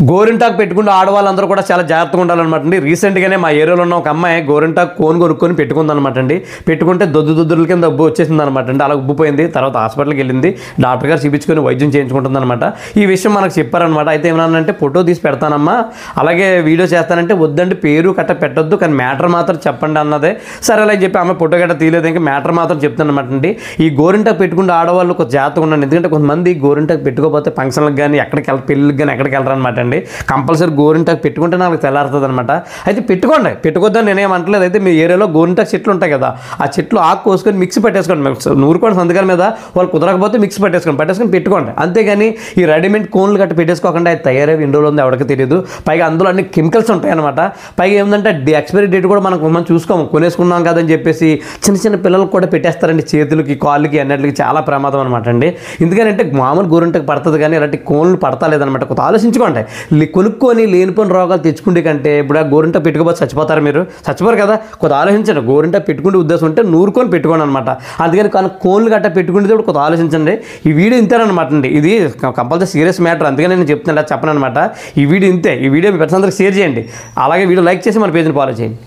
గోరింటాకు పెట్టుకున్న ఆడవాళ్ళందరూ కూడా చాలా జాగ్రత్తగా ఉండాలన్నమాట అండి. రీసెంట్గానే మా ఏరియాలో ఉన్న ఒక అమ్మాయి గోరింటాకు కొనుక్కొని పెట్టుకుందనమాట అండి. పెట్టుకుంటే దొద్దుల కింద ఉబ్బు వచ్చేసింది అనమాట అండి. అలా ఉబ్బిపోయింది. తర్వాత హాస్పిటల్కి వెళ్ళింది. డాక్టర్ గారు చూపించుకొని వైద్యం చేయించుకుంటుంది అనమాట. ఈ విషయం మనకు చెప్పారనమాట. అయితే ఏమన్నానంటే ఫోటో తీసి పెడతానమ్మా, అలాగే వీడియో చేస్తానంటే వద్దండి, పేరు కట్ట పెట్టొద్దు, కానీ మ్యాటర్ మాత్రం చెప్పండి అన్నదే. సరే అలా చెప్పి ఆమె ఫోటో గట్ట తీయలేదు, ఇంకా మ్యాటర్ మాత్రం చెప్తాను అనమాట అండి. ఈ గోరింటాకు పెట్టుకుంటే ఆడవాళ్ళు కొంచెం జాగ్రత్తగా ఉండండి. ఎందుకంటే కొంతమంది గోరింటాకు పెట్టుకోకపోతే ఫంక్షన్లకు కానీ ఎక్కడికి పెళ్ళికి కానీ ఎక్కడికి వెళ్ళరనమాట అండి. కంపల్సరీ గోరింటాకు పెట్టుకుంటే నాకు తెల్లారుతుంది అనమాట. అయితే పెట్టుకోండి, పెట్టుకోద్దని నేనేమంటలేదు. అయితే మీ ఏరియాలో గోరింటాకు చెట్లు ఉంటాయి కదా, ఆ చెట్లు ఆకు కోసుకొని మిక్సీ పెట్టేసుకోండి. నూరుకోండి సంతకాల మీద, వాళ్ళు కుదరకపోతే మిక్సీ పెట్టేసుకొని పెట్టుకోండి. అంతేగాని ఈ రెడీమేడ్ కోన్లు గట్టి పెట్టేసుకోకుండా అది తయారై ఇండోలో ఉంది ఎవరికి తెలియదు. పైగా అందులో అన్ని కెమికల్స్ ఉంటాయి అనమాట. పైగా ఏంటంటే ఎక్స్పైరీ డేట్ కూడా మనం చూసుకోము, కొనేసుకున్నాం కదని చెప్పేసి చిన్న పిల్లలకు కూడా పెట్టేస్తారండి, చేతులకి కాళ్ళకి అన్నిటికి. చాలా ప్రమాదం అనమాట అండి. ఎందుకంటే మామూలు గోరింటాకు పడుతుంది కానీ ఇలాంటి కోన్లు పడతా లేదనమాట. కొంత ఆలోచించుకోండి. కొనుక్కొని లేనిపోయిన రోగాలు తెచ్చుకుంటే కంటే ఇప్పుడు ఆ గోరింటాకు పెట్టుకోపోతే చచ్చిపోతారు మీరు, చచ్చిపోరు కదా. కొంత ఆలోచించండి. గోరింటాకు పెట్టుకుంటే ఉద్దేశం ఉంటే నూరుకొని పెట్టుకోండి అనమాట. అందుకని కానీ కోన్లు గట్ట పెట్టుకుంటే కూడా కొంత ఆలోచించండి. ఈ వీడియో ఇంతేనమాట అండి. ఇది కంపల్సరీ సీరియస్ మ్యాటర్, అందుకని నేను చెప్తున్నా చెప్పను అనమాట. ఈ వీడియో ఇంతే. ఈ వీడియో మీ పెద్దలందరికీ షేర్ చేయండి. అలాగే వీడియో లైక్ చేసి మన పేజ్ని ఫాలో చేయండి.